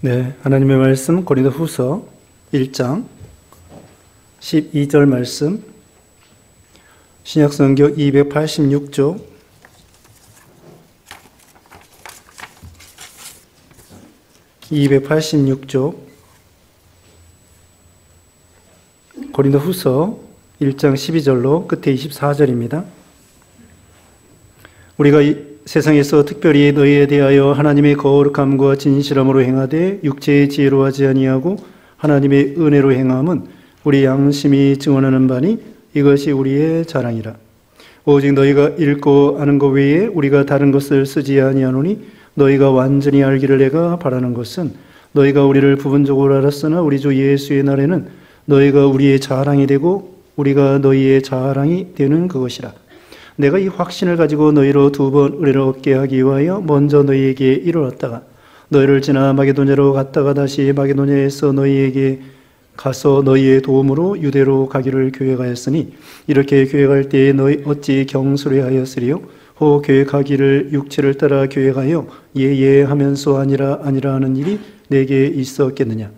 네, 하나님의 말씀 고린도후서 1장 12절 말씀, 신약성경 286쪽, 고린도후서 1장 12절로 끝에 24절입니다. 우리가 이 세상에서 특별히 너희에 대하여 하나님의 거룩함과 진실함으로 행하되 육체의 지혜로 하지 아니하고 하나님의 은혜로 행함은 우리 양심이 증언하는 바니 이것이 우리의 자랑이라. 오직 너희가 읽고 아는 것 외에 우리가 다른 것을 쓰지 아니하노니 너희가 완전히 알기를 내가 바라는 것은 너희가 우리를 부분적으로 알았으나 우리 주 예수의 날에는 너희가 우리의 자랑이 되고 우리가 너희의 자랑이 되는 그것이라. 내가 이 확신을 가지고 너희로 두 번 은혜를 얻게 하기 위하여 먼저 너희에게 이르렀다가 너희를 지나 마게도냐로 갔다가 다시 마게도냐에서 너희에게 가서 너희의 도움으로 유대로 가기를 계획하였으니 이렇게 계획할 때에 너희 어찌 경솔해하였으리요? 혹 계획하기를 육체를 따라 계획하여 예예 하면서 아니라 하는 일이 내게 있었겠느냐?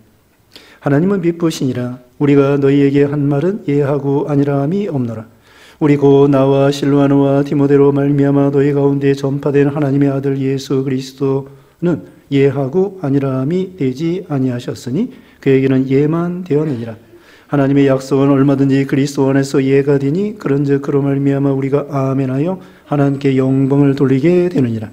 하나님은 미쁘시니라. 우리가 너희에게 한 말은 예하고 아니라 함이 없노라. 우리 곧 나와 실로아노와 디모데로 말미암아 너희 가운데 전파된 하나님의 아들 예수 그리스도는 예하고 아니라함이 되지 아니하셨으니 그에게는 예만 되었느니라. 하나님의 약속은 얼마든지 그리스도 안에서 예가 되니 그런즉 그로 말미암아 우리가 아멘하여 하나님께 영광을 돌리게 되느니라.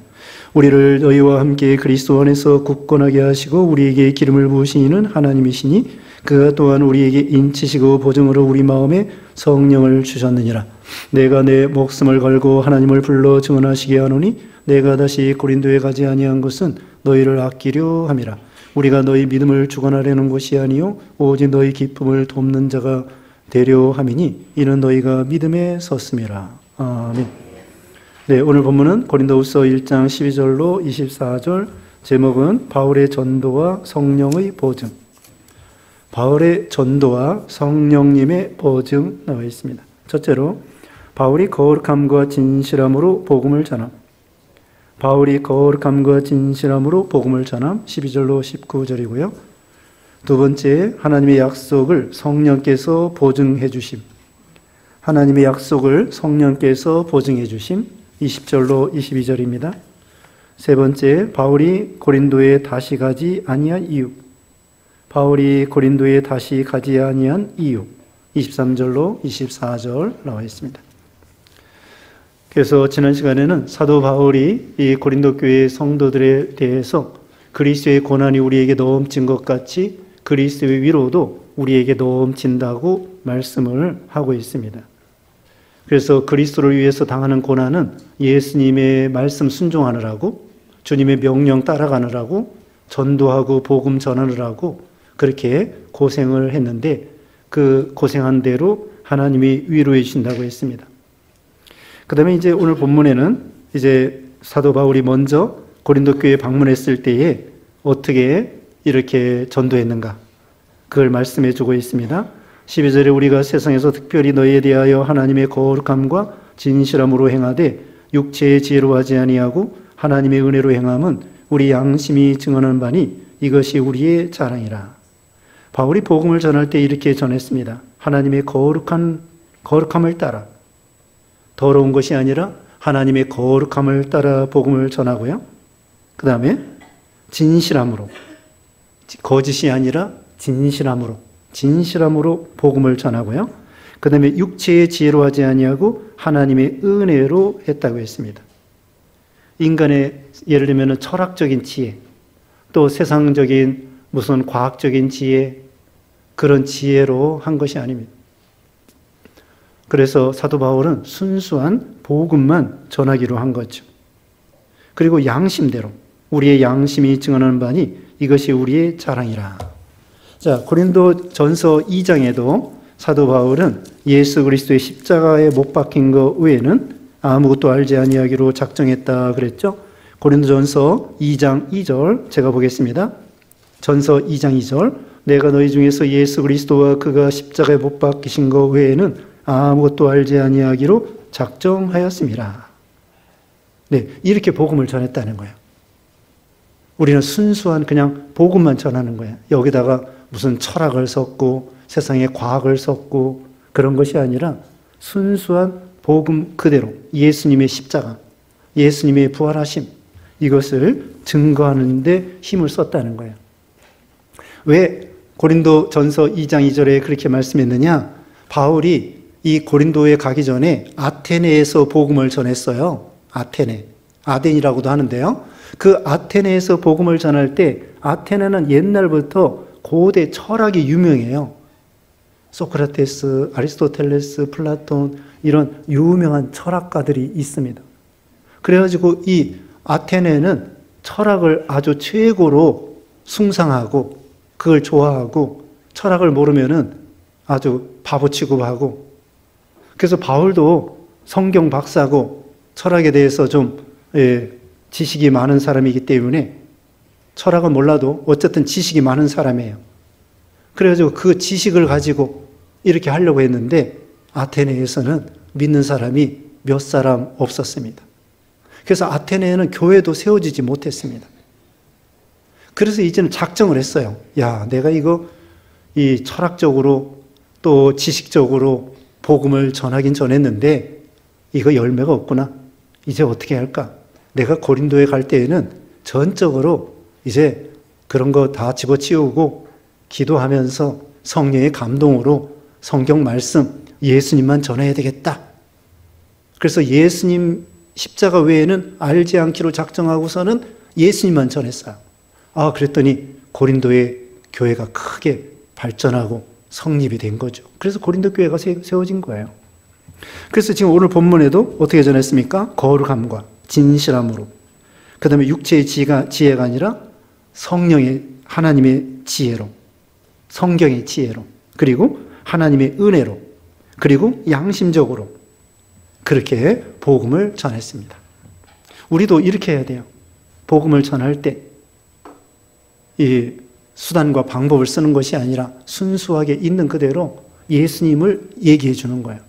우리를 너희와 함께 그리스도 안에서 굳건하게 하시고 우리에게 기름을 부으신 이는 하나님이시니 그가 또한 우리에게 인치시고 보증으로 우리 마음에 성령을 주셨느니라. 내가 내 목숨을 걸고 하나님을 불러 증언하시게 하노니 내가 다시 고린도에 가지 아니한 것은 너희를 아끼려 함이라. 우리가 너희 믿음을 주관하려는 것이 아니요 오직 너희 기쁨을 돕는 자가 되려 함이니 이는 너희가 믿음에 섰음이라. 아멘. 네, 오늘 본문은 고린도후서 1장 12절로 24절, 제목은 바울의 전도와 성령의 보증. 바울의 전도와 성령님의 보증 나와 있습니다. 첫째로 바울이 거룩함과 진실함으로 복음을 전함. 바울이 거룩함과 진실함으로 복음을 전함 12절로 19절이고요. 두 번째, 하나님의 약속을 성령께서 보증해 주심. 하나님의 약속을 성령께서 보증해 주심 20절로 22절입니다. 세 번째, 바울이 고린도에 다시 가지 아니한 이유. 바울이 고린도에 다시 가지 아니한 이유 23절로 24절 나와 있습니다. 그래서 지난 시간에는 사도 바울이 이 고린도 교회 성도들에 대해서 그리스도의 고난이 우리에게 넘친 것 같이 그리스도의 위로도 우리에게 넘친다고 말씀을 하고 있습니다. 그래서 그리스도를 위해서 당하는 고난은 예수님의 말씀 순종하느라고, 주님의 명령 따라가느라고, 전도하고 복음 전하느라고 그렇게 고생을 했는데 그 고생한 대로 하나님이 위로해 주신다고 했습니다. 그 다음에 이제 오늘 본문에는 이제 사도 바울이 먼저 고린도 교회에 방문했을 때에 어떻게 이렇게 전도했는가 그걸 말씀해 주고 있습니다. 12절에 우리가 세상에서 특별히 너희에 대하여 하나님의 거룩함과 진실함으로 행하되 육체의 지혜로 하지 아니하고 하나님의 은혜로 행함은 우리 양심이 증언하는 바니 이것이 우리의 자랑이라. 바울이 복음을 전할 때 이렇게 전했습니다. 하나님의 거룩함을 따라, 더러운 것이 아니라 하나님의 거룩함을 따라 복음을 전하고요. 그 다음에 진실함으로, 거짓이 아니라 진실함으로 복음을 전하고요. 그 다음에 육체의 지혜로 하지 아니하고 하나님의 은혜로 했다고 했습니다. 인간의 예를 들면 철학적인 지혜, 또 세상적인 무슨 과학적인 지혜, 그런 지혜로 한 것이 아닙니다. 그래서 사도 바울은 순수한 복음만 전하기로 한 거죠. 그리고 양심대로, 우리의 양심이 증언하는 바니 이것이 우리의 자랑이라. 자, 고린도 전서 2장에도 사도 바울은 예수 그리스도의 십자가에 못 박힌 것 외에는 아무것도 알지 아니하기로 작정했다 그랬죠. 고린도전서 2장 2절 제가 보겠습니다. 전서 2장 2절, 내가 너희 중에서 예수 그리스도와 그가 십자가에 못 박히신 것 외에는 아무것도 알지 아니하기로 작정하였습니다. 네, 이렇게 복음을 전했다는 거예요. 우리는 순수한 그냥 복음만 전하는 거예요. 여기다가 무슨 철학을 섞고 세상에 과학을 섞고 그런 것이 아니라 순수한 복음 그대로 예수님의 십자가, 예수님의 부활하심, 이것을 증거하는 데 힘을 썼다는 거예요. 왜 고린도 전서 2장 2절에 그렇게 말씀했느냐? 바울이 이 고린도에 가기 전에 아테네에서 복음을 전했어요. 아테네. 아덴이라고도 하는데요. 그 아테네에서 복음을 전할 때 아테네는 옛날부터 고대 철학이 유명해요. 소크라테스, 아리스토텔레스, 플라톤 이런 유명한 철학가들이 있습니다. 그래가지고 이 아테네는 철학을 아주 최고로 숭상하고 그걸 좋아하고 철학을 모르면은 아주 바보 취급하고 그래서 바울도 성경 박사고 철학에 대해서 좀 지식이 많은 사람이기 때문에 철학은 몰라도 어쨌든 지식이 많은 사람이에요. 그래가지고 그 지식을 가지고 이렇게 하려고 했는데 아테네에서는 믿는 사람이 몇 사람 없었습니다. 그래서 아테네에는 교회도 세워지지 못했습니다. 그래서 이제는 작정을 했어요. 야, 내가 이거 이 철학적으로 또 지식적으로 복음을 전하긴 전했는데 이거 열매가 없구나. 이제 어떻게 할까? 내가 고린도에 갈 때에는 전적으로 이제 그런 거 다 집어치우고 기도하면서 성령의 감동으로 성경 말씀 예수님만 전해야 되겠다. 그래서 예수님 십자가 외에는 알지 않기로 작정하고서는 예수님만 전했어요. 아, 그랬더니 고린도의 교회가 크게 발전하고 성립이 된 거죠. 그래서 고린도 교회가 세워진 거예요. 그래서 지금 오늘 본문에도 어떻게 전했습니까? 거룩함과 진실함으로. 그 다음에 육체의 지혜가 아니라 성령의 하나님의 지혜로, 성경의 지혜로, 그리고 하나님의 은혜로, 그리고 양심적으로 그렇게 복음을 전했습니다. 우리도 이렇게 해야 돼요. 복음을 전할 때 이 수단과 방법을 쓰는 것이 아니라 순수하게 있는 그대로 예수님을 얘기해 주는 거예요.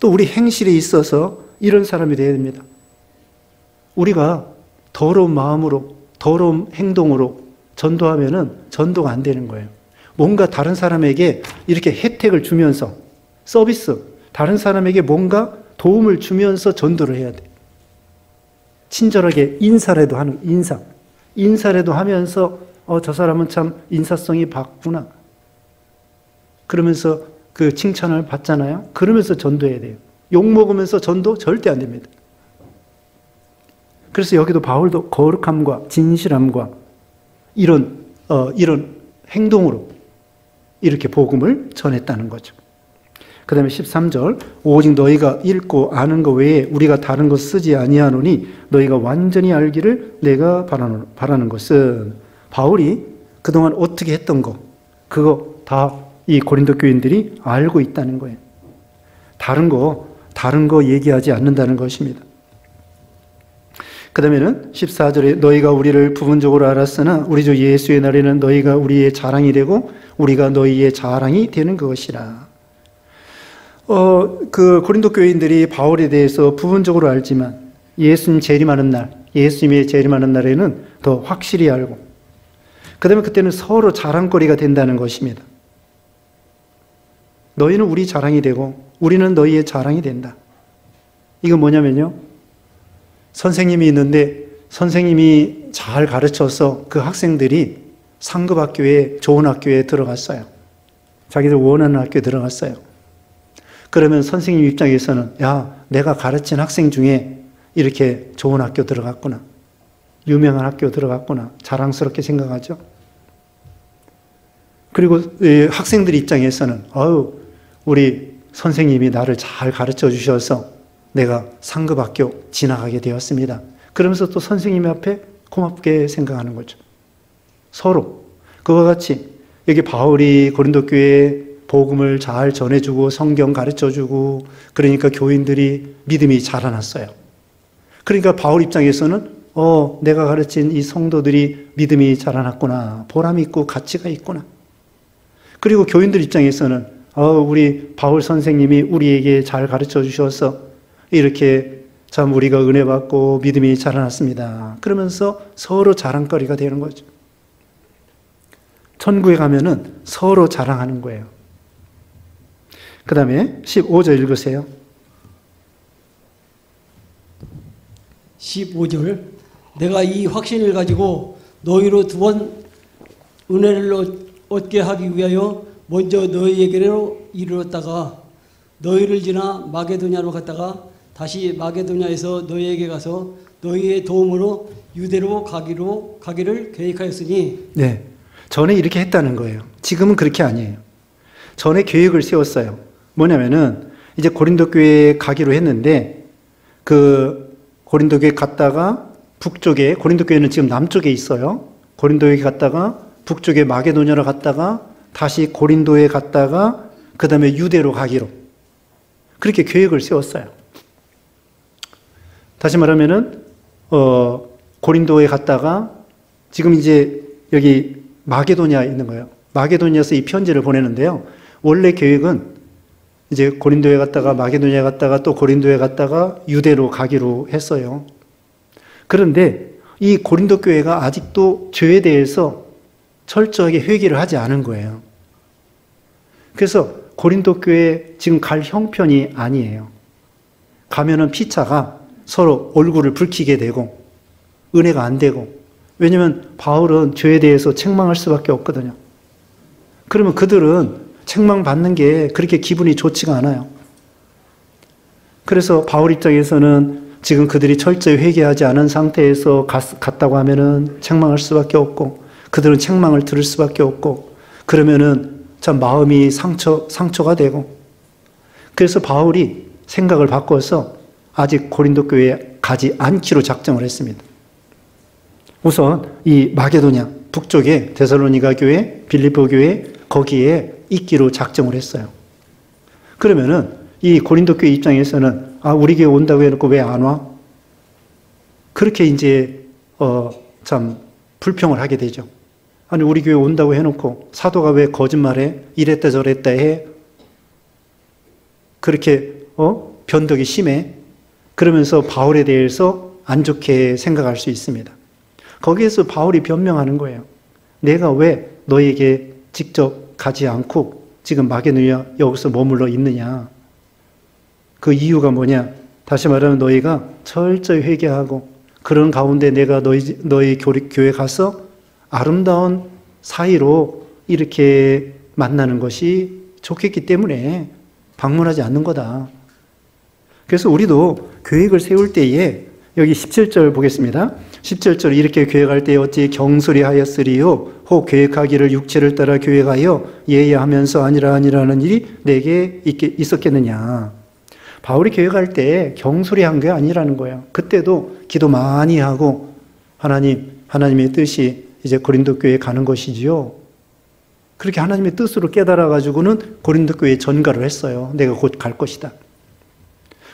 또 우리 행실에 있어서 이런 사람이 되어야 됩니다. 우리가 더러운 마음으로, 더러운 행동으로 전도하면은 전도가 안 되는 거예요. 뭔가 다른 사람에게 이렇게 혜택을 주면서 서비스, 다른 사람에게 뭔가 도움을 주면서 전도를 해야 돼. 친절하게 인사라도 하는 인사라도 하면서 저 사람은 참 인사성이 밝구나. 그러면서 그 칭찬을 받잖아요. 그러면서 전도해야 돼요. 욕먹으면서 전도 절대 안 됩니다. 그래서 여기도 바울도 거룩함과 진실함과 이런 행동으로 이렇게 복음을 전했다는 거죠. 그 다음에 13절 오직 너희가 읽고 아는 것 외에 우리가 다른 것 쓰지 아니하노니 너희가 완전히 알기를 내가 바라는 것은 바울이 그동안 어떻게 했던 거 그거 다 이 고린도 교인들이 알고 있다는 거예요. 다른 거 얘기하지 않는다는 것입니다. 그 다음에는 14절에 너희가 우리를 부분적으로 알았으나 우리 주 예수의 날에는 너희가 우리의 자랑이 되고 우리가 너희의 자랑이 되는 것이라. 그 고린도 교인들이 바울에 대해서 부분적으로 알지만 예수님의 재림하는 날에는 더 확실히 알고 그 다음에 그때는 서로 자랑거리가 된다는 것입니다. 너희는 우리 자랑이 되고 우리는 너희의 자랑이 된다. 이건 뭐냐면요. 선생님이 있는데 선생님이 잘 가르쳐서 그 학생들이 상급 학교에 좋은 학교에 들어갔어요. 자기들 원하는 학교에 들어갔어요. 그러면 선생님 입장에서는 야, 내가 가르친 학생 중에 이렇게 좋은 학교 들어갔구나. 유명한 학교 들어갔구나. 자랑스럽게 생각하죠. 그리고 학생들 입장에서는 우리 선생님이 나를 잘 가르쳐 주셔서 내가 상급 학교 지나가게 되었습니다. 그러면서 또 선생님 앞에 고맙게 생각하는 거죠. 서로 그와 같이 여기 바울이 고린도 교회에 복음을 잘 전해주고 성경 가르쳐주고 그러니까 교인들이 믿음이 자라났어요. 그러니까 바울 입장에서는 내가 가르친 이 성도들이 믿음이 자라났구나. 보람이 있고 가치가 있구나. 그리고 교인들 입장에서는 우리 바울 선생님이 우리에게 잘 가르쳐 주셔서 이렇게 참 우리가 은혜 받고 믿음이 자라났습니다. 그러면서 서로 자랑거리가 되는 거죠. 천국에 가면은 서로 자랑하는 거예요. 그 다음에 15절 읽으세요. 15절 내가 이 확신을 가지고 너희로 두 번 은혜를 얻게 하기 위하여 먼저 너희에게로 이르렀다가 너희를 지나 마게도냐로 갔다가 다시 마게도냐에서 너희에게 가서 너희의 도움으로 유대로 가기를 계획하였으니. 네, 전에 이렇게 했다는 거예요. 지금은 그렇게 아니에요. 전에 계획을 세웠어요. 뭐냐면은 이제 고린도 교회에 가기로 했는데 그 고린도 교회 갔다가 북쪽에, 고린도 교회는 지금 남쪽에 있어요. 고린도에 갔다가 북쪽에 마게도냐로 갔다가 다시 고린도에 갔다가 그 다음에 유대로 가기로 그렇게 계획을 세웠어요. 다시 말하면은 고린도에 갔다가 지금 이제 여기 마게도냐에 있는 거예요. 마게도냐에서 이 편지를 보내는데요. 원래 계획은 이제 고린도에 갔다가 마게도냐에 갔다가 또 고린도에 갔다가 유대로 가기로 했어요. 그런데 이 고린도 교회가 아직도 죄에 대해서 철저하게 회개를 하지 않은 거예요. 그래서 고린도 교회에 지금 갈 형편이 아니에요. 가면은 피차가 서로 얼굴을 붉히게 되고 은혜가 안 되고, 왜냐하면 바울은 죄에 대해서 책망할 수밖에 없거든요. 그러면 그들은 책망받는 게 그렇게 기분이 좋지가 않아요. 그래서 바울 입장에서는 지금 그들이 철저히 회개하지 않은 상태에서 갔다고 하면은 책망할 수밖에 없고, 그들은 책망을 들을 수밖에 없고, 그러면은 참 마음이 상처가 되고, 그래서 바울이 생각을 바꿔서 아직 고린도 교회에 가지 않기로 작정을 했습니다. 우선 이 마게도냐 북쪽에 데살로니가 교회, 빌립보 교회 거기에 있기로 작정을 했어요. 그러면은 이 고린도 교회 입장에서는 우리 교회 온다고 해놓고 왜 안 와? 그렇게 이제 참 불평을 하게 되죠. 아니 우리 교회 온다고 해놓고 사도가 왜 거짓말해? 이랬다 저랬다 해? 그렇게 변덕이 심해? 그러면서 바울에 대해서 안 좋게 생각할 수 있습니다. 거기에서 바울이 변명하는 거예요. 내가 왜 너에게 직접 가지 않고 지금 마게도냐 여기서 머물러 있느냐. 그 이유가 뭐냐. 다시 말하면 너희가 철저히 회개하고 그런 가운데 내가 너희 교회 가서 아름다운 사이로 이렇게 만나는 것이 좋겠기 때문에 방문하지 않는 거다. 그래서 우리도 계획을 세울 때에 여기 17절 보겠습니다. 17절 이렇게 계획할 때 어찌 경솔히 하였으리요 혹 계획하기를 육체를 따라 계획하여 예의하면서 아니라는 일이 내게 있었겠느냐. 바울이 계획할 때 경솔히 한 게 아니라는 거예요. 그때도 기도 많이 하고 하나님의 뜻이 이제 고린도 교회에 가는 것이지요. 그렇게 하나님의 뜻으로 깨달아 가지고는 고린도 교회에 전가를 했어요. 내가 곧 갈 것이다.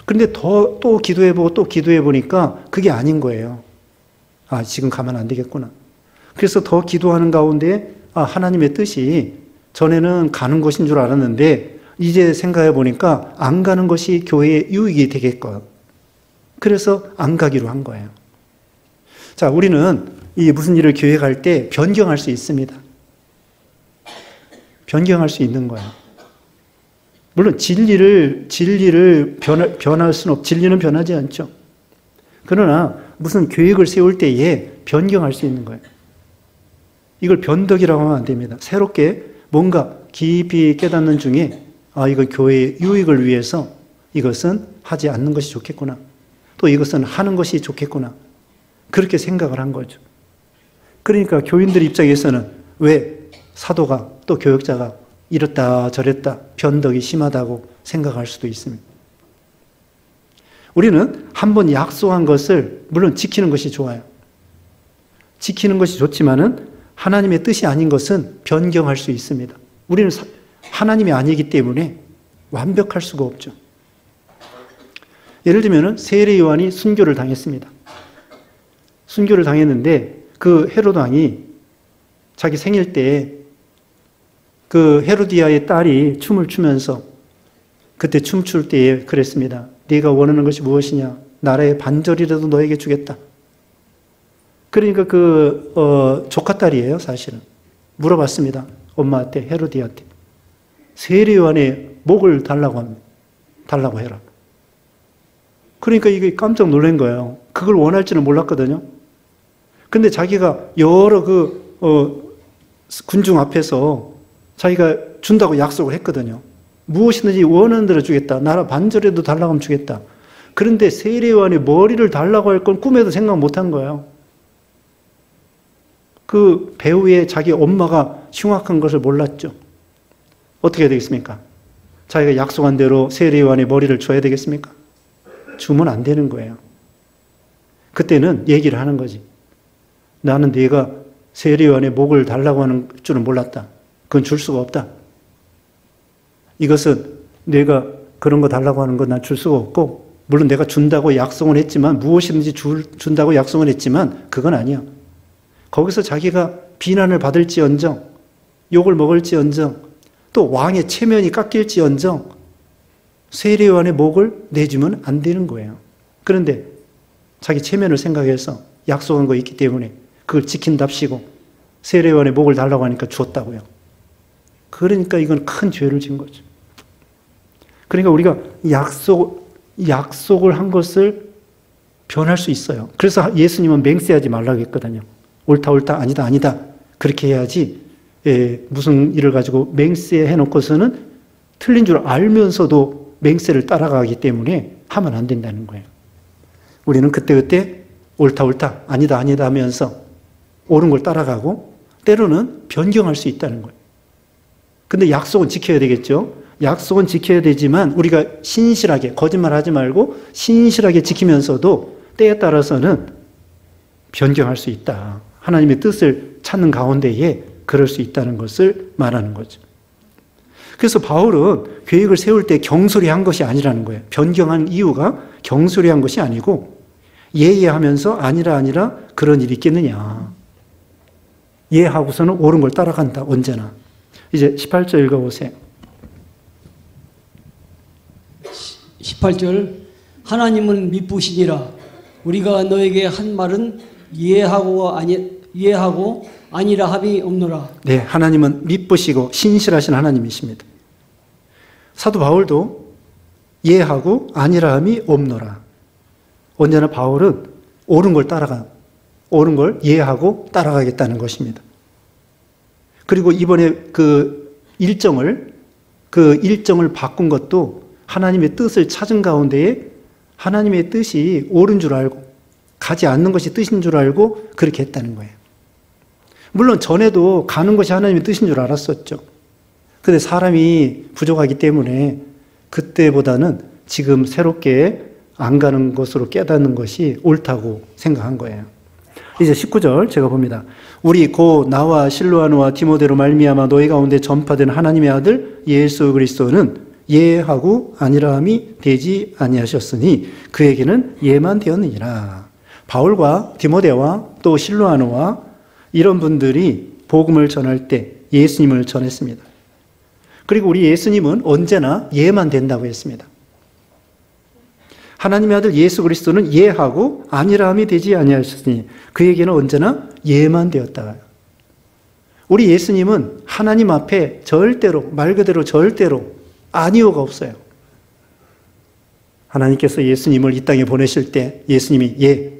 그런데 또 기도해보고 또 기도해보니까 그게 아닌 거예요. 지금 가면 안 되겠구나. 그래서 더 기도하는 가운데 하나님의 뜻이 전에는 가는 것인 줄 알았는데 이제 생각해보니까 안 가는 것이 교회에 유익이 되겠고, 그래서 안 가기로 한 거예요. 자, 우리는 이 무슨 일을 계획할 때 변경할 수 있습니다. 변경할 수 있는 거예요. 물론 진리를 변할 수는 진리는 변하지 않죠. 그러나 무슨 계획을 세울 때에 변경할 수 있는 거예요. 이걸 변덕이라고 하면 안 됩니다. 새롭게 뭔가 깊이 깨닫는 중에 이건 교회의 유익을 위해서 이것은 하지 않는 것이 좋겠구나. 또 이것은 하는 것이 좋겠구나. 그렇게 생각을 한 거죠. 그러니까 교인들 입장에서는 왜 사도가 또 교역자가 이렇다 저랬다 변덕이 심하다고 생각할 수도 있습니다. 우리는 한번 약속한 것을 물론 지키는 것이 좋아요. 지키는 것이 좋지만은 하나님의 뜻이 아닌 것은 변경할 수 있습니다. 우리는 하나님이 아니기 때문에 완벽할 수가 없죠. 예를 들면 세례 요한이 순교를 당했습니다. 순교를 당했는데 그 헤로드 왕이 자기 생일 때 그 헤로디아의 딸이 춤을 추면서 그때 춤출 때에 그랬습니다. 네가 원하는 것이 무엇이냐? 나라의 반절이라도 너에게 주겠다. 그러니까 조카딸이에요, 사실은. 물어봤습니다. 엄마한테, 헤로디한테. 세례요한의 목을 달라고 해라. 그러니까 이게 깜짝 놀란 거예요. 그걸 원할 줄은 몰랐거든요. 근데 자기가 여러 군중 앞에서 자기가 준다고 약속을 했거든요. 무엇이든지 원하는 대로 주겠다. 나라 반절에도 달라고 하면 주겠다. 그런데 세례요한의 머리를 달라고 할 건 꿈에도 생각 못한 거예요. 그 배우의 자기 엄마가 흉악한 것을 몰랐죠. 어떻게 해야 되겠습니까? 자기가 약속한 대로 세례요한의 머리를 줘야 되겠습니까? 주면 안 되는 거예요. 그때는 얘기를 하는 거지. 나는 네가 세례요한의 목을 달라고 하는 줄은 몰랐다. 그건 줄 수가 없다. 이것은 내가 그런 거 달라고 하는 건 난 줄 수가 없고, 물론 내가 준다고 약속은 했지만, 무엇이든지 준다고 약속은 했지만 그건 아니야. 거기서 자기가 비난을 받을지언정, 욕을 먹을지언정, 또 왕의 체면이 깎일지언정 세례요한의 목을 내주면 안 되는 거예요. 그런데 자기 체면을 생각해서 약속한 거 있기 때문에 그걸 지킨답시고 세례요한의 목을 달라고 하니까 주었다고요. 그러니까 이건 큰 죄를 진 거죠. 그러니까 우리가 약속을 한 것을 변할 수 있어요. 그래서 예수님은 맹세하지 말라고 했거든요. 옳다 옳다 아니다 아니다 그렇게 해야지. 무슨 일을 가지고 맹세해 놓고서는 틀린 줄 알면서도 맹세를 따라가기 때문에 하면 안 된다는 거예요. 우리는 그때그때 옳다 옳다 아니다 아니다 하면서 옳은 걸 따라가고 때로는 변경할 수 있다는 거예요. 근데 약속은 지켜야 되겠죠. 약속은 지켜야 되지만 우리가 신실하게 거짓말하지 말고 신실하게 지키면서도 때에 따라서는 변경할 수 있다. 하나님의 뜻을 찾는 가운데에 그럴 수 있다는 것을 말하는 거죠. 그래서 바울은 계획을 세울 때 경솔히한 것이 아니라는 거예요. 변경한 이유가 경솔히한 것이 아니고 예하면서 아니라 그런 일이 있겠느냐. 예하고서는 옳은 걸 따라간다. 언제나. 이제 18절 읽어보세요. 18절 하나님은 미쁘시니라. 우리가 너에게 한 말은 이해하고 아니라 함이 없노라. 네, 하나님은 미쁘시고 신실하신 하나님이십니다. 사도 바울도 이해하고 아니라 함이 없노라. 언제나 바울은 옳은 걸 이해하고 따라가겠다는 것입니다. 그리고 이번에 그 일정을 바꾼 것도 하나님의 뜻을 찾은 가운데에 하나님의 뜻이 옳은 줄 알고 가지 않는 것이 뜻인 줄 알고 그렇게 했다는 거예요. 물론 전에도 가는 것이 하나님의 뜻인 줄 알았었죠. 그런데 사람이 부족하기 때문에 그때보다는 지금 새롭게 안 가는 것으로 깨닫는 것이 옳다고 생각한 거예요. 이제 19절 제가 봅니다. 우리 고 나와 실로아노와 디모데로 말미암아 너희 가운데 전파된 하나님의 아들 예수 그리스도는 예하고 아니라함이 되지 아니하셨으니 그에게는 예만 되었느니라. 바울과 디모데와 또 실로아노와 이런 분들이 복음을 전할 때 예수님을 전했습니다. 그리고 우리 예수님은 언제나 예만 된다고 했습니다. 하나님의 아들 예수 그리스도는 예하고 아니라함이 되지 아니하셨으니 그에게는 언제나 예만 되었다. 우리 예수님은 하나님 앞에 절대로 말 그대로 절대로 아니오가 없어요. 하나님께서 예수님을 이 땅에 보내실 때 예수님이 예,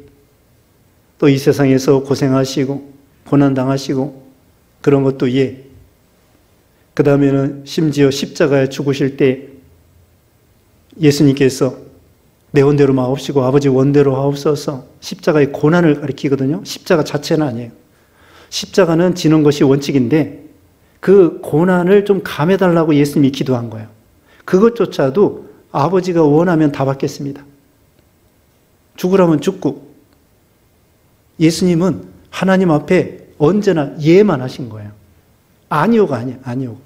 또 이 세상에서 고생하시고 고난당하시고 그런 것도 예, 그 다음에는 심지어 십자가에 죽으실 때 예수님께서 내 원대로 마옵시고 아버지 원대로 하옵소서 십자가의 고난을 가리키거든요. 십자가 자체는 아니에요. 십자가는 지는 것이 원칙인데 그 고난을 좀 감해달라고 예수님이 기도한 거예요. 그것조차도 아버지가 원하면 다 받겠습니다. 죽으라면 죽고 예수님은 하나님 앞에 언제나 예만 하신 거예요. 아니오가 아니에요. 아니오.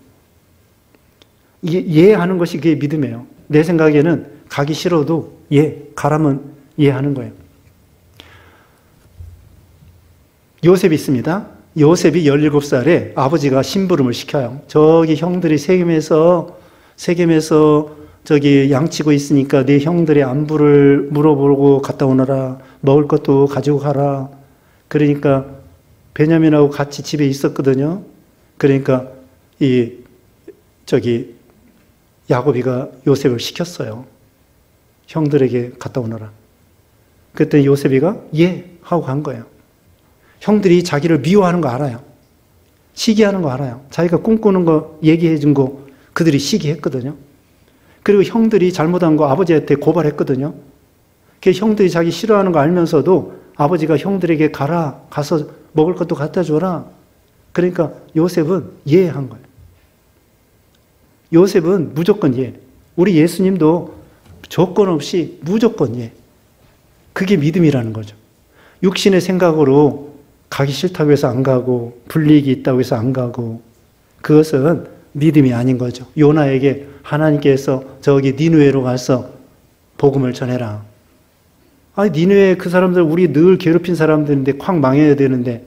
이게 예하는 것이 그게 믿음이에요. 내 생각에는 가기 싫어도 예, 가라면 예 하는 거예요. 요셉이 있습니다. 요셉이 17살에 아버지가 심부름을 시켜요. 저기 형들이 세겜에서 양치고 있으니까 네 형들의 안부를 물어보고 갔다 오너라. 먹을 것도 가지고 가라. 그러니까 베냐민하고 같이 집에 있었거든요. 그러니까 야곱이가 요셉을 시켰어요. 형들에게 갔다 오너라. 그랬더니 요셉이가 예 하고 간 거예요. 형들이 자기를 미워하는 거 알아요. 시기하는 거 알아요. 자기가 꿈꾸는 거 얘기해 준 거 그들이 시기했거든요. 그리고 형들이 잘못한 거 아버지한테 고발했거든요. 그 형들이 자기 싫어하는 거 알면서도 아버지가 형들에게 가서 먹을 것도 갖다 줘라. 그러니까 요셉은 예 한 거예요. 요셉은 무조건 예. 우리 예수님도 조건 없이 무조건 예. 그게 믿음이라는 거죠. 육신의 생각으로 가기 싫다고 해서 안 가고 불이익이 있다고 해서 안 가고 그것은 믿음이 아닌 거죠. 요나에게 하나님께서 저기 니느웨로 가서 복음을 전해라. 아니 니느웨 그 사람들 우리 늘 괴롭힌 사람들인데 콱 망해야 되는데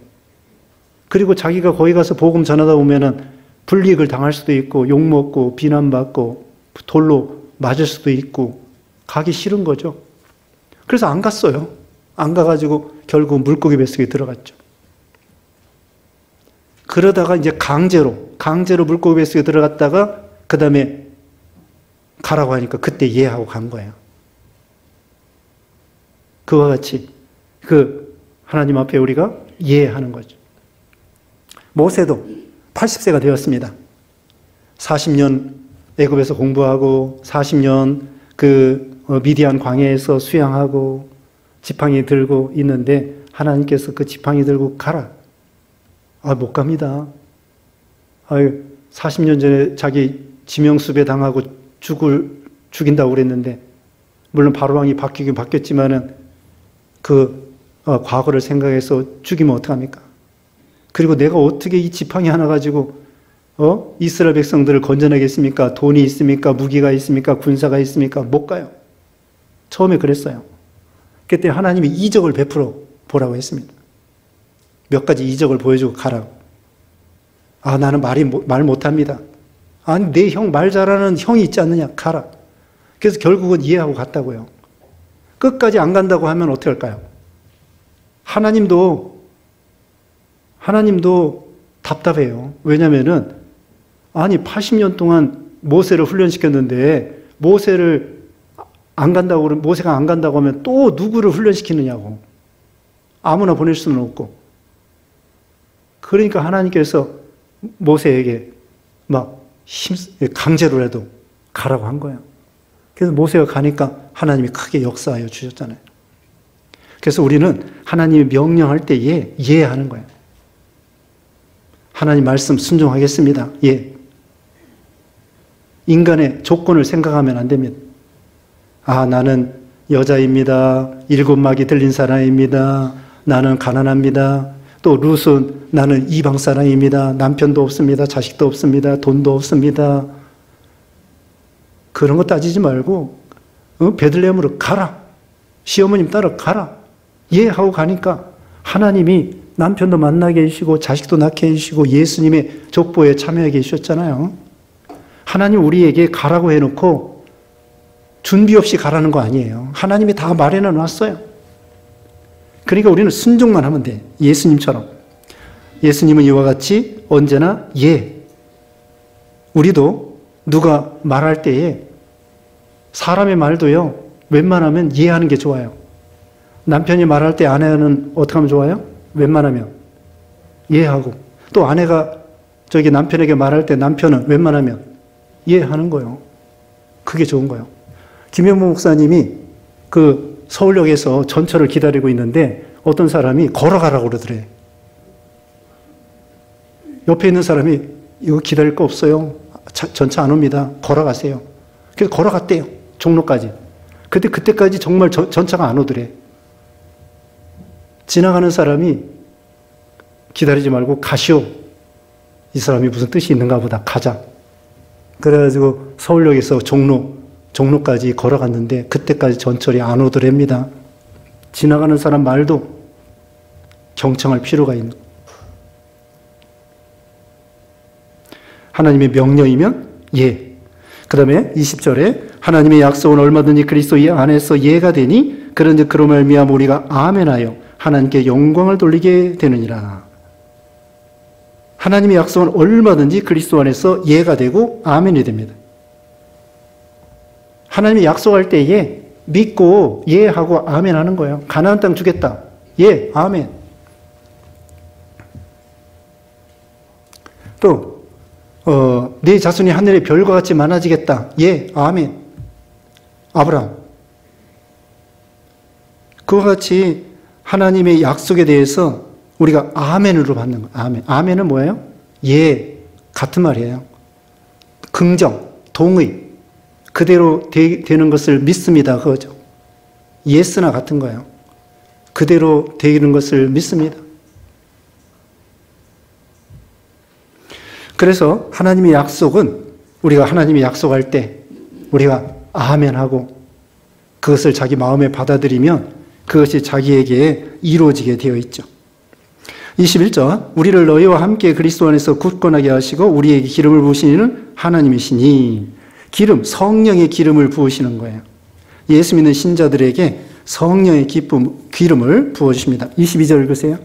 그리고 자기가 거기 가서 복음 전하다 보면은 불이익을 당할 수도 있고 욕먹고 비난받고 돌로 맞을 수도 있고 가기 싫은 거죠. 그래서 안 갔어요. 안 가가지고 결국 물고기 뱃속에 들어갔죠. 그러다가 이제 강제로 물고기 뱃속에 들어갔다가 그 다음에 가라고 하니까 그때 예하고 간 거예요. 그와 같이 하나님 앞에 우리가 예하는 거죠. 모세도 80세가 되었습니다. 40년 애굽에서 공부하고 40년 미디안 광야에서 수양하고 지팡이 들고 있는데 하나님께서 그 지팡이 들고 가라. 못 갑니다. 40년 전에 자기 지명수배 당하고 죽인다고 그랬는데 물론 바로왕이 바뀌긴 바뀌었지만은 과거를 생각해서 죽이면 어떡합니까? 그리고 내가 어떻게 이 지팡이 하나 가지고 이스라엘 백성들을 건져내겠습니까? 돈이 있습니까? 무기가 있습니까? 군사가 있습니까? 못 가요. 처음에 그랬어요. 그때 하나님이 이적을 베풀어 보라고 했습니다. 몇 가지 이적을 보여주고 가라고. 나는 말 못합니다. 아니 내 형 말 잘하는 형이 있지 않느냐? 가라. 그래서 결국은 이해하고 갔다고요. 끝까지 안 간다고 하면 어떻게 할까요? 하나님도 답답해요. 왜냐면은, 80년 동안 모세를 훈련시켰는데, 모세가 안 간다고 하면 또 누구를 훈련시키느냐고. 아무나 보낼 수는 없고. 그러니까 하나님께서 모세에게 강제로라도 가라고 한 거예요. 그래서 모세가 가니까 하나님이 크게 역사하여 주셨잖아요. 그래서 우리는 하나님이 명령할 때에 예하는 거예요. 하나님 말씀 순종하겠습니다. 예. 인간의 조건을 생각하면 안 됩니다. 나는 여자입니다. 7막이 들린 사람입니다. 나는 가난합니다. 또 룻은 나는 이방 사람입니다. 남편도 없습니다. 자식도 없습니다. 돈도 없습니다. 그런 거 따지지 말고 베들레헴으로 가라. 시어머님 따라 가라. 예 하고 가니까 하나님이 남편도 만나게 해주시고 자식도 낳게 해주시고 예수님의 족보에 참여하게 해주셨잖아요. 하나님 우리에게 가라고 해놓고 준비 없이 가라는 거 아니에요. 하나님이 다 마련해 놨어요. 그러니까 우리는 순종만 하면 돼. 예수님처럼. 예수님은 이와 같이 언제나 예. 우리도 누가 말할 때에 사람의 말도요. 웬만하면 이해하는 게 좋아요. 남편이 말할 때 아내는 어떻게 하면 좋아요? 웬만하면 이해하고 또 아내가 남편에게 말할 때 남편은 웬만하면 이해하는 거예요. 그게 좋은 거예요. 김영모 목사님이 서울역에서 전철을 기다리고 있는데 어떤 사람이 걸어가라고 그러더래. 옆에 있는 사람이 이거 기다릴 거 없어요. 전차 안 옵니다. 걸어가세요. 그래서 걸어갔대요. 종로까지. 그때까지 정말 전차가 안 오더래. 지나가는 사람이 기다리지 말고 가시오. 이 사람이 무슨 뜻이 있는가 보다. 가자. 그래가지고 서울역에서 종로까지 걸어갔는데 그때까지 전철이 안 오더랍니다. 지나가는 사람 말도 경청할 필요가 있는. 하나님의 명령이면 예. 그 다음에 20절에 하나님의 약속은 얼마든지 그리스도 안에서 예가 되니 그런즉 그로 말미암아 우리가 아멘하여 하나님께 영광을 돌리게 되느니라. 하나님의 약속은 얼마든지 그리스도 안에서 예가 되고 아멘이 됩니다. 하나님이 약속할 때에 믿고 예하고 아멘하는 거예요. 가나안 땅 주겠다. 예, 아멘. 또 네 자손이 하늘의 별과 같이 많아지겠다. 예, 아멘. 아브라함. 그와 같이 하나님의 약속에 대해서 우리가 아멘으로 받는 거예요. 아멘. 아멘은 뭐예요? 예, 같은 말이에요. 긍정, 동의, 그대로 되는 것을 믿습니다. 그거죠. 예스나 같은 거예요. 그대로 되는 것을 믿습니다. 그래서 하나님의 약속은 우리가 하나님이 약속할 때 우리가 아멘하고 그것을 자기 마음에 받아들이면 그것이 자기에게 이루어지게 되어 있죠. 21절 우리를 너희와 함께 그리스도 안에서 굳건하게 하시고 우리에게 기름을 부으신 이는 하나님이시니 기름, 성령의 기름을 부으시는 거예요. 예수 믿는 신자들에게 성령의 기름을 부어주십니다. 22절 읽으세요.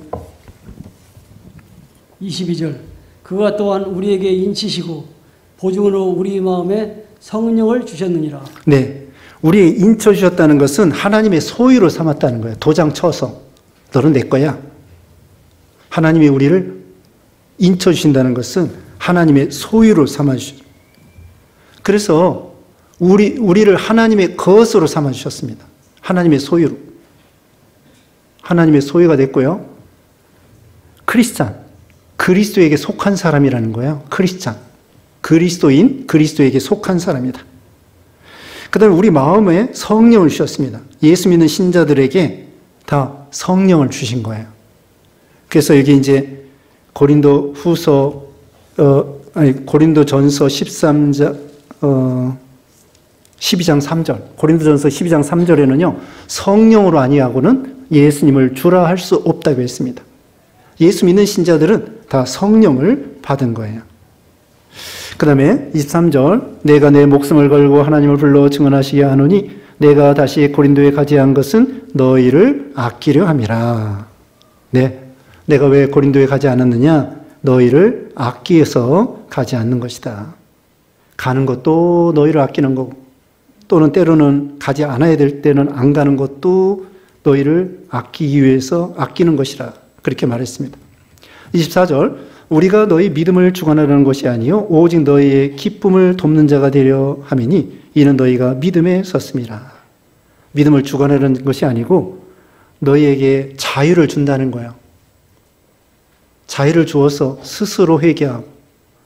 22절 그가 또한 우리에게 인치시고 보증으로 우리 마음에 성령을 주셨느니라. 네, 우리 인쳐 주셨다는 것은 하나님의 소유로 삼았다는 거예요. 도장 쳐서 너는 내 거야. 하나님이 우리를 인쳐 주신다는 것은 하나님의 소유로 삼아 주셨어요. 그래서 우리를 하나님의 것으로 삼아 주셨습니다. 하나님의 소유로. 하나님의 소유가 됐고요. 크리스찬, 그리스도에게 속한 사람이라는 거예요. 크리스찬, 그리스도인, 그리스도에게 속한 사람이다. 그 다음에 우리 마음에 성령을 주셨습니다. 예수 믿는 신자들에게 다 성령을 주신 거예요. 그래서 여기 이제 고린도 전서 12장 3절, 고린도전서 12장 3절에는요, 성령으로 아니하고는 예수님을 주라 할 수 없다고 했습니다. 예수 믿는 신자들은 다 성령을 받은 거예요. 그 다음에 23절, 내가 내 목숨을 걸고 하나님을 불러 증언하시게 하노니 내가 다시 고린도에 가지 않은 것은 너희를 아끼려 함이라. 네, 내가 왜 고린도에 가지 않았느냐? 너희를 아끼어서 가지 않는 것이다. 가는 것도 너희를 아끼는 거고, 또는 때로는 가지 않아야 될 때는 안 가는 것도 너희를 아끼기 위해서 아끼는 것이라. 그렇게 말했습니다. 24절, 우리가 너희 믿음을 주관하려는 것이 아니요 오직 너희의 기쁨을 돕는 자가 되려 함이니 이는 너희가 믿음에 섰음이라. 믿음을 주관하려는 것이 아니고 너희에게 자유를 준다는 거예요. 자유를 주어서 스스로 회개하고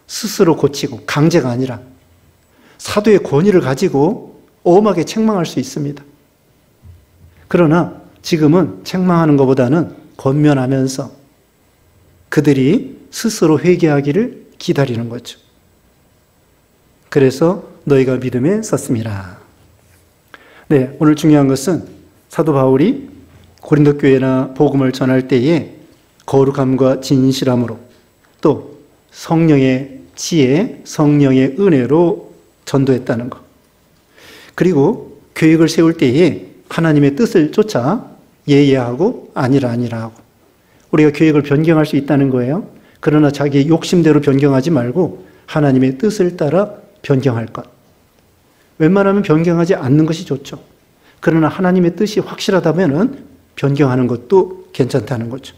스스로 고치고, 강제가 아니라 사도의 권위를 가지고 엄하게 책망할 수 있습니다. 그러나 지금은 책망하는 것보다는 권면하면서 그들이 스스로 회개하기를 기다리는 거죠. 그래서 너희가 믿음에 섰습니다. 네, 오늘 중요한 것은 사도 바울이 고린도 교회나 복음을 전할 때에 거룩함과 진실함으로 또 성령의 지혜, 성령의 은혜로 전도했다는 것. 그리고 계획을 세울 때에 하나님의 뜻을 쫓아 예하고 아니라 하고 우리가 계획을 변경할 수 있다는 거예요. 그러나 자기 욕심대로 변경하지 말고 하나님의 뜻을 따라 변경할 것. 웬만하면 변경하지 않는 것이 좋죠. 그러나 하나님의 뜻이 확실하다면 변경하는 것도 괜찮다는 거죠.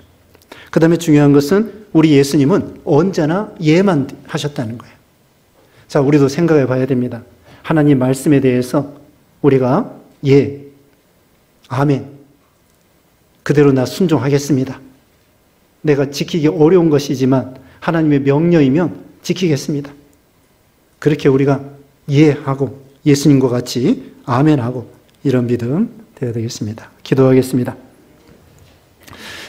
그 다음에 중요한 것은 우리 예수님은 언제나 예만 하셨다는 거예요. 자, 우리도 생각해 봐야 됩니다. 하나님 말씀에 대해서 우리가 예, 아멘, 그대로 나 순종하겠습니다. 내가 지키기 어려운 것이지만 하나님의 명령이면 지키겠습니다. 그렇게 우리가 예하고 예수님과 같이 아멘하고 이런 믿음 되어야 되겠습니다. 기도하겠습니다.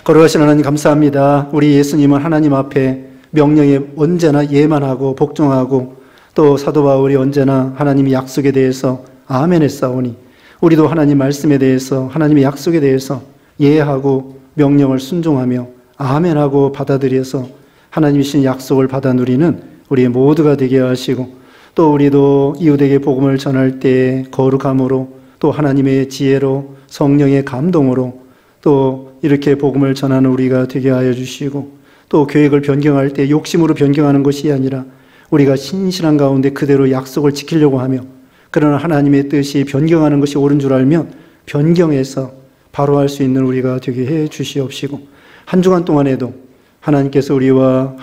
거룩하신 하나님 감사합니다. 우리 예수님은 하나님 앞에 명령에 언제나 예만 하고 복종하고 또 사도 바울이 언제나 하나님의 약속에 대해서 아멘했사오니 우리도 하나님 말씀에 대해서 하나님의 약속에 대해서 예하고 명령을 순종하며 아멘하고 받아들여서 하나님이 주신 약속을 받아 누리는 우리 모두가 되게 하시고 또 우리도 이웃에게 복음을 전할 때 거룩함으로 또 하나님의 지혜로 성령의 감동으로 또 이렇게 복음을 전하는 우리가 되게 하여 주시고 또 계획을 변경할 때 욕심으로 변경하는 것이 아니라 우리가 신실한 가운데 그대로 약속을 지키려고 하며 그러나 하나님의 뜻이 변경하는 것이 옳은 줄 알면 변경해서 바로 할 수 있는 우리가 되게 해 주시옵시고 한 주간 동안에도 하나님께서 우리와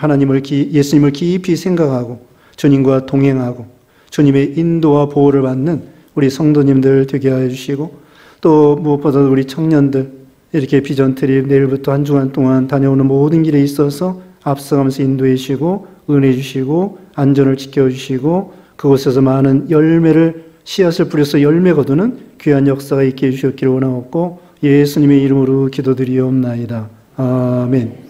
예수님을 깊이 생각하고 주님과 동행하고 주님의 인도와 보호를 받는 우리 성도님들 되게 하여 주시고 또 무엇보다도 우리 청년들 이렇게 비전 트립 내일부터 한 주간 동안 다녀오는 모든 길에 있어서 앞서가면서 인도해 주시고 은혜 주시고 안전을 지켜주시고 그곳에서 많은 씨앗을 뿌려서 열매 거두는 귀한 역사가 있게 해주셨기를 원하옵고 예수님의 이름으로 기도드리옵나이다. 아멘.